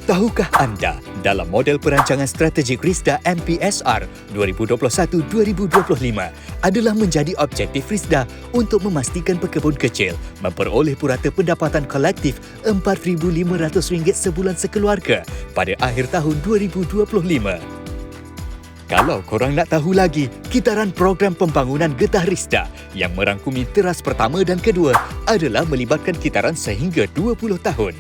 Tahukah anda, dalam model perancangan strategik RISDA MPSR 2021-2025 adalah menjadi objektif RISDA untuk memastikan pekebun kecil memperoleh purata pendapatan kolektif RM4,500 sebulan sekeluarga pada akhir tahun 2025. Kalau korang nak tahu lagi, kitaran program pembangunan getah RISDA yang merangkumi teras pertama dan kedua adalah melibatkan kitaran sehingga 20 tahun.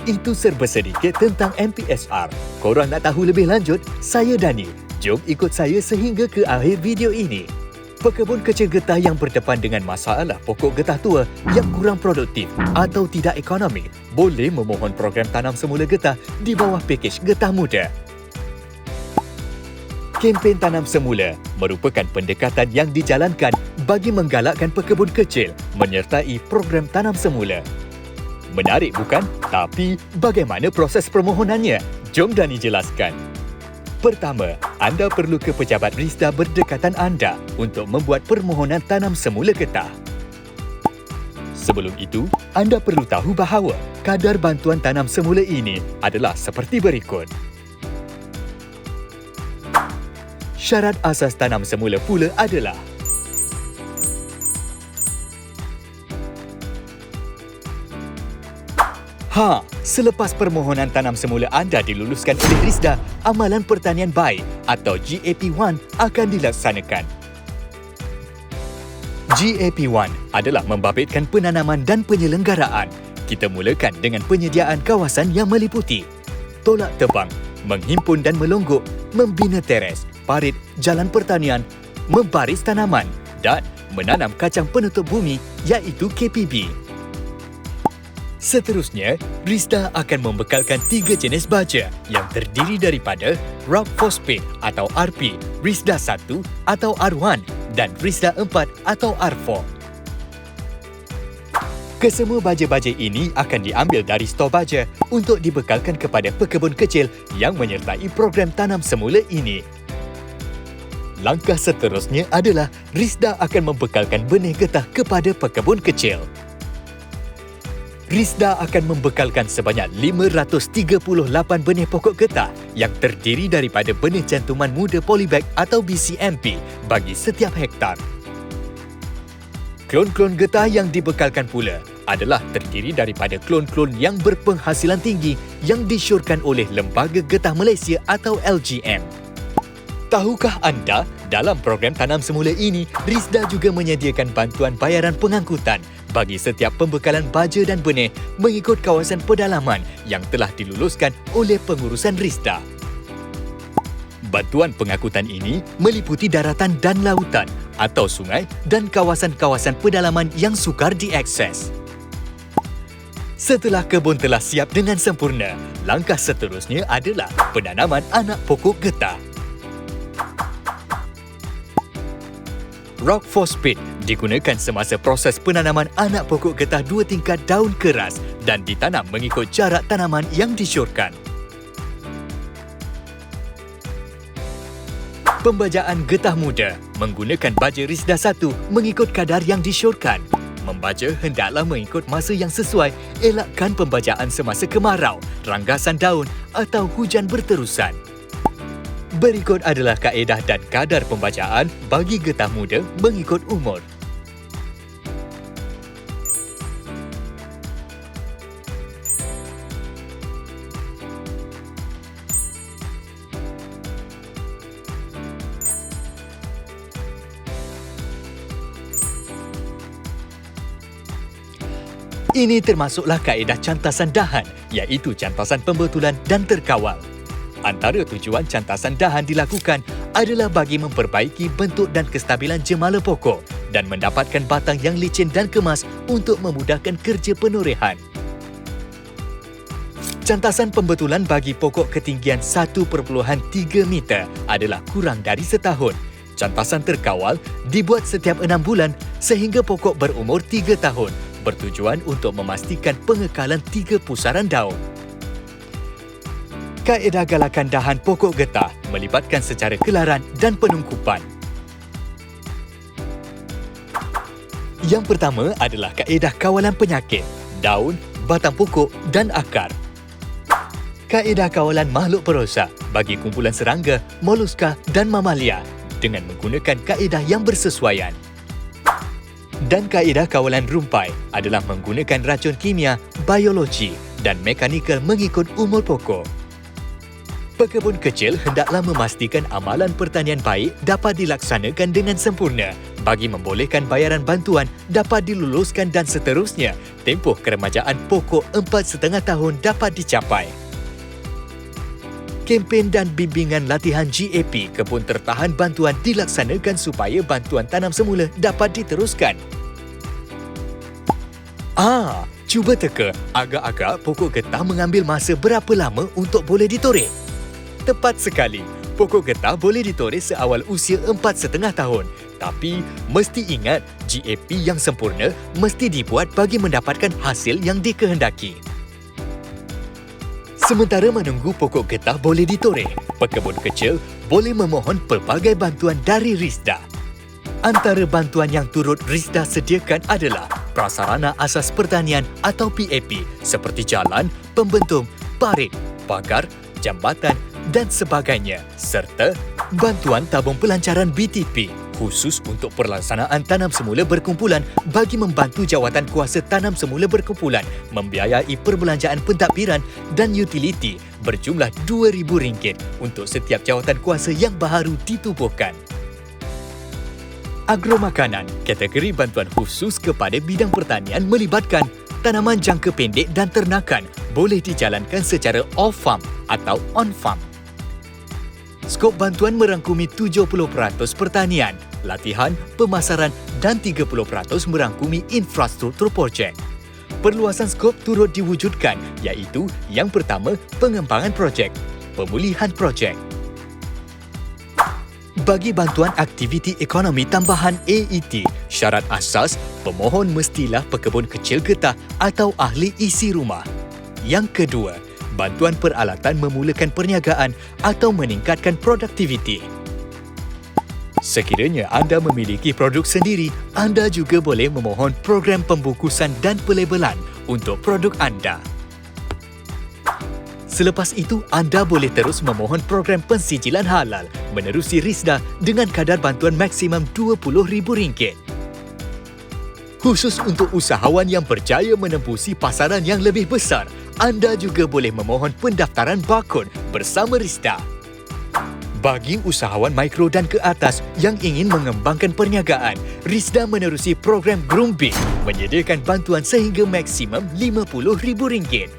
Itu serba sedikit tentang MPSR. Korang nak tahu lebih lanjut? Saya Dani. Jom ikut saya sehingga ke akhir video ini. Pekebun kecil getah yang berdepan dengan masalah pokok getah tua yang kurang produktif atau tidak ekonomik boleh memohon program tanam semula getah di bawah pakej getah muda. Kempen tanam semula merupakan pendekatan yang dijalankan bagi menggalakkan pekebun kecil menyertai program tanam semula. Menarik bukan? Tapi bagaimana proses permohonannya? Jom Dani jelaskan. Pertama, anda perlu ke pejabat RISDA berdekatan anda untuk membuat permohonan tanam semula getah. Sebelum itu, anda perlu tahu bahawa kadar bantuan tanam semula ini adalah seperti berikut. Syarat asas tanam semula pula adalah selepas permohonan tanam semula anda diluluskan oleh RISDA, Amalan Pertanian Baik atau GAP1 akan dilaksanakan. GAP1 adalah membabitkan penanaman dan penyelenggaraan. Kita mulakan dengan penyediaan kawasan yang meliputi tolak tebang, menghimpun dan melonggok, membina teres, parit, jalan pertanian, membaris tanaman dan menanam kacang penutup bumi iaitu KPB. Seterusnya, RISDA akan membekalkan 3 jenis baja yang terdiri daripada Rock Phosphate atau RP, RISDA 1 atau R1 dan RISDA 4 atau R4. Kesemua baja-baja ini akan diambil dari stor baja untuk dibekalkan kepada pekebun kecil yang menyertai program tanam semula ini. Langkah seterusnya adalah RISDA akan membekalkan benih getah kepada pekebun kecil. RISDA akan membekalkan sebanyak 538 benih pokok getah yang terdiri daripada benih cantuman muda polybag atau BCMP bagi setiap hektar. Klon-klon getah yang dibekalkan pula adalah terdiri daripada klon-klon yang berpenghasilan tinggi yang disyorkan oleh Lembaga Getah Malaysia atau LGM. Tahukah anda, dalam program tanam semula ini, RISDA juga menyediakan bantuan bayaran pengangkutan bagi setiap pembekalan baja dan benih mengikut kawasan pedalaman yang telah diluluskan oleh pengurusan RISDA. Bantuan pengangkutan ini meliputi daratan dan lautan atau sungai dan kawasan-kawasan pedalaman yang sukar diakses. Setelah kebun telah siap dengan sempurna, langkah seterusnya adalah penanaman anak pokok getah. Rock Phosphate digunakan semasa proses penanaman anak pokok getah 2 tingkat daun keras dan ditanam mengikut jarak tanaman yang disyorkan. Pembajaan getah muda menggunakan baja RISDA 1 mengikut kadar yang disyorkan. Membaja hendaklah mengikut masa yang sesuai, elakkan pembajaan semasa kemarau, ranggasan daun atau hujan berterusan. Berikut adalah kaedah dan kadar pembajaan bagi getah muda mengikut umur. Ini termasuklah kaedah cantasan dahan, iaitu cantasan pembetulan dan terkawal. Antara tujuan cantasan dahan dilakukan adalah bagi memperbaiki bentuk dan kestabilan jemala pokok dan mendapatkan batang yang licin dan kemas untuk memudahkan kerja penorehan. Cantasan pembetulan bagi pokok ketinggian 1.3 meter adalah kurang dari setahun. Cantasan terkawal dibuat setiap 6 bulan sehingga pokok berumur 3 tahun, bertujuan untuk memastikan pengekalan 3 pusaran daun. Kaedah galakan dahan pokok getah melibatkan secara kelaran dan penungkupan. Yang pertama adalah kaedah kawalan penyakit, daun, batang pokok dan akar. Kaedah kawalan makhluk perosak bagi kumpulan serangga, moluska dan mamalia dengan menggunakan kaedah yang bersesuaian. Dan kaedah kawalan rumpai adalah menggunakan racun kimia, biologi dan mekanikal mengikut umur pokok. Pekebun kecil hendaklah memastikan amalan pertanian baik dapat dilaksanakan dengan sempurna bagi membolehkan bayaran bantuan dapat diluluskan dan seterusnya tempoh keremajaan pokok 4,5 tahun dapat dicapai. Kempen dan bimbingan latihan GAP Kebun Tertahan Bantuan dilaksanakan supaya bantuan tanam semula dapat diteruskan. Cuba teka, agak-agak pokok getah mengambil masa berapa lama untuk boleh ditoreh? Tepat sekali, pokok getah boleh ditoreh seawal usia 4,5 tahun. Tapi, mesti ingat GAP yang sempurna mesti dibuat bagi mendapatkan hasil yang dikehendaki. Sementara menunggu pokok getah boleh ditoreh, pekebun kecil boleh memohon pelbagai bantuan dari RISDA. Antara bantuan yang turut RISDA sediakan adalah prasarana asas pertanian atau PAP seperti jalan, pembentung, parit, pagar, jambatan dan sebagainya serta bantuan tabung pelancaran BTP khusus untuk pelaksanaan tanam semula berkumpulan bagi membantu jawatan kuasa tanam semula berkumpulan membiayai perbelanjaan pentadbiran dan utiliti berjumlah RM2,000 untuk setiap jawatan kuasa yang baharu ditubuhkan. Agromakanan, kategori bantuan khusus kepada bidang pertanian melibatkan tanaman jangka pendek dan ternakan boleh dijalankan secara off-farm atau on-farm. Skop bantuan merangkumi 70% pertanian, latihan, pemasaran dan 30% merangkumi infrastruktur projek. Perluasan skop turut diwujudkan iaitu yang pertama, pengembangan projek, pemulihan projek. Bagi bantuan aktiviti ekonomi tambahan AET, syarat asas pemohon mestilah pekebun kecil getah atau ahli isi rumah. Yang kedua, bantuan peralatan memulakan perniagaan atau meningkatkan produktiviti. Sekiranya anda memiliki produk sendiri, anda juga boleh memohon program pembungkusan dan pelabelan untuk produk anda. Selepas itu, anda boleh terus memohon program pensijilan halal menerusi RISDA dengan kadar bantuan maksimum RM20,000. Khusus untuk usahawan yang berjaya menembusi pasaran yang lebih besar, anda juga boleh memohon pendaftaran barkod bersama RISDA. Bagi usahawan mikro dan ke atas yang ingin mengembangkan perniagaan, RISDA menerusi program Grooming menyediakan bantuan sehingga maksimum RM50,000.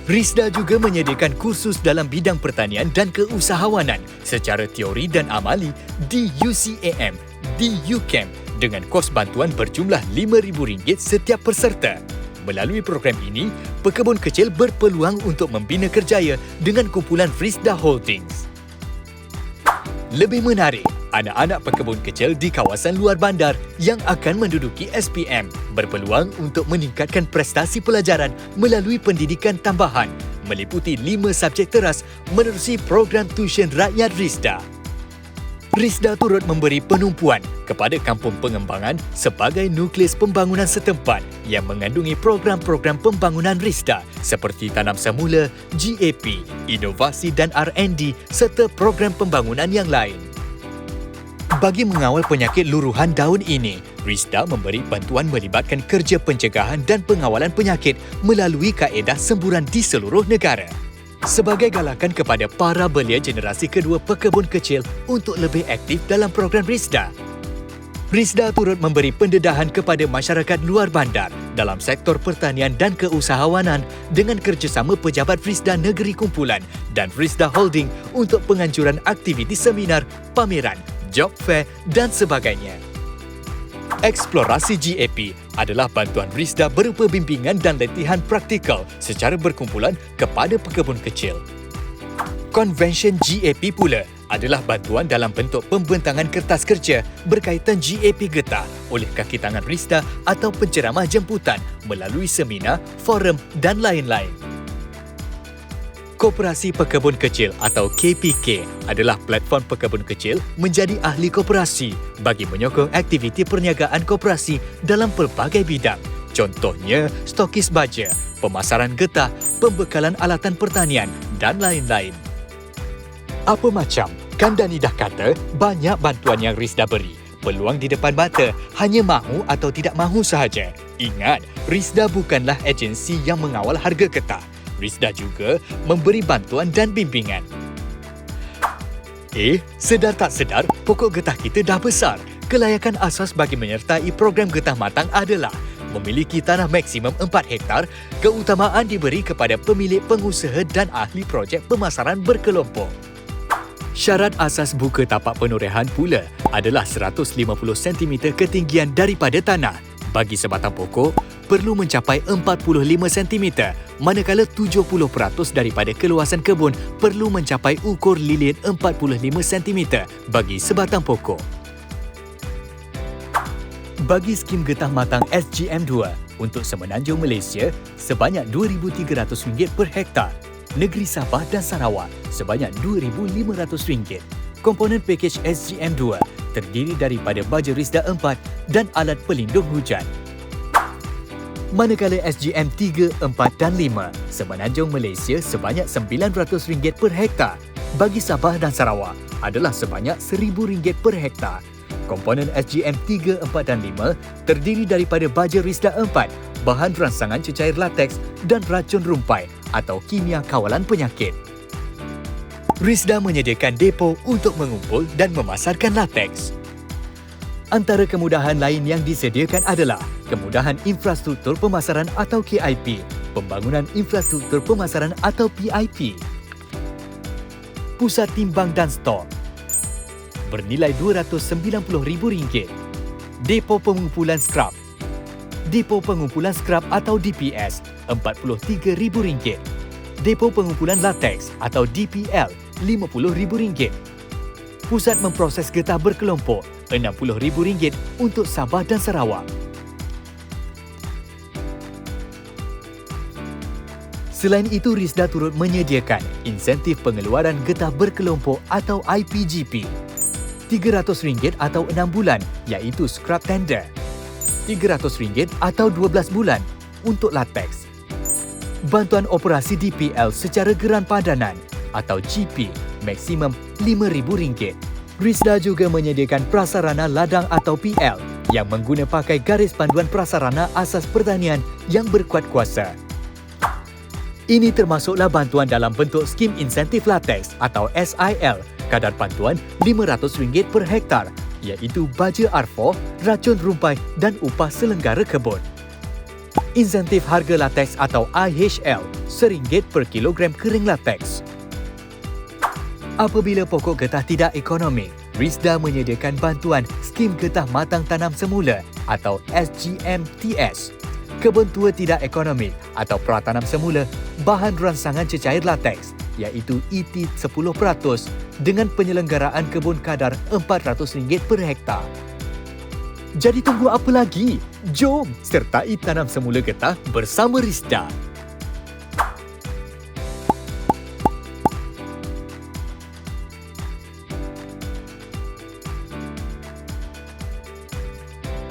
RISDA juga menyediakan kursus dalam bidang pertanian dan keusahawanan secara teori dan amali di UCAM, di UCAM dengan kos bantuan berjumlah RM5,000 setiap peserta. Melalui program ini, pekebun kecil berpeluang untuk membina kerjaya dengan kumpulan RISDA Holdings. Lebih menarik, anak-anak pekebun kecil di kawasan luar bandar yang akan menduduki SPM berpeluang untuk meningkatkan prestasi pelajaran melalui pendidikan tambahan meliputi 5 subjek teras menerusi program tuisyen rakyat RISDA. RISDA turut memberi penumpuan kepada kampung pengembangan sebagai nukleus pembangunan setempat yang mengandungi program-program pembangunan RISDA seperti tanam semula, GAP, inovasi dan R&D serta program pembangunan yang lain. Bagi mengawal penyakit luruhan daun ini, RISDA memberi bantuan melibatkan kerja pencegahan dan pengawalan penyakit melalui kaedah semburan di seluruh negara. Sebagai galakan kepada para belia generasi kedua pekebun kecil untuk lebih aktif dalam program RISDA. RISDA turut memberi pendedahan kepada masyarakat luar bandar dalam sektor pertanian dan keusahawanan dengan kerjasama pejabat RISDA Negeri Kumpulan dan RISDA Holding untuk penganjuran aktiviti seminar, pameran, job fair dan sebagainya. Eksplorasi GAP adalah bantuan RISDA berupa bimbingan dan latihan praktikal secara berkumpulan kepada pekebun kecil. Konvensyen GAP pula adalah bantuan dalam bentuk pembentangan kertas kerja berkaitan GAP getah oleh kaki tangan RISDA atau penceramah jemputan melalui seminar, forum dan lain-lain. Koperasi Pekebun Kecil atau KPK adalah platform pekebun kecil menjadi ahli koperasi bagi menyokong aktiviti perniagaan koperasi dalam pelbagai bidang. Contohnya, stokis baja, pemasaran getah, pembekalan alatan pertanian dan lain-lain. Apa macam? Kan Dani dah kata banyak bantuan yang Risda beri. Peluang di depan mata, hanya mahu atau tidak mahu sahaja. Ingat, Risda bukanlah agensi yang mengawal harga getah. Risda juga memberi bantuan dan bimbingan. Sedar tak sedar, pokok getah kita dah besar. Kelayakan asas bagi menyertai program getah matang adalah memiliki tanah maksimum 4 hektar, keutamaan diberi kepada pemilik, pengusaha dan ahli projek pemasaran berkelompok. Syarat asas buka tapak penurehan pula adalah 150 cm ketinggian daripada tanah. Bagi sebatang pokok, perlu mencapai 45 cm, manakala 70% daripada keluasan kebun perlu mencapai ukur lilin 45 cm bagi sebatang pokok. Bagi skim getah matang SGM2 untuk Semenanjung Malaysia sebanyak RM2,300 per hektar, Negeri Sabah dan Sarawak sebanyak RM2,500. Komponen pakej SGM2 terdiri daripada baja Risda 4 dan alat pelindung hujan. Manakala SGM 3, 4 dan 5 Semenanjung Malaysia sebanyak RM900 per hektar, bagi Sabah dan Sarawak adalah sebanyak RM1,000 per hektar. Komponen SGM 3, 4 dan 5 terdiri daripada baja Risda 4, bahan rangsangan cecair lateks dan racun rumpai atau kimia kawalan penyakit. Risda menyediakan depo untuk mengumpul dan memasarkan lateks. Antara kemudahan lain yang disediakan adalah kemudahan infrastruktur pemasaran atau KIP, pembangunan infrastruktur pemasaran atau PIP, pusat timbang dan stor bernilai RM290,000, depo pengumpulan skrap, depo pengumpulan skrap atau DPS RM43,000, depo pengumpulan lateks atau DPL RM50,000, pusat memproses getah berkelompok RM60,000 untuk Sabah dan Sarawak. Selain itu, Risda turut menyediakan insentif pengeluaran getah berkelompok atau IPGP, RM300 atau 6 bulan iaitu scrap tender, RM300 atau 12 bulan untuk lateks, bantuan operasi DPL secara geran padanan atau GP maksimum RM5,000. Risda juga menyediakan prasarana ladang atau PL yang mengguna pakai garis panduan prasarana asas pertanian yang berkuat kuasa. Ini termasuklah bantuan dalam bentuk skim insentif lateks atau SIL, kadar bantuan RM500 per hektar, iaitu baja R4, racun rumpai dan upah selenggara kebun. Insentif harga lateks atau IHL, RM1 per kilogram kering lateks. Apabila pokok getah tidak ekonomik, Risda menyediakan bantuan skim getah matang tanam semula atau SGMTS. Kebun tua tidak ekonomik atau pratanam semula bahan rangsangan cecair lateks iaitu ET 10% dengan penyelenggaraan kebun kadar RM400 per hektar. Jadi tunggu apa lagi? Jom sertai tanam semula getah bersama Risda.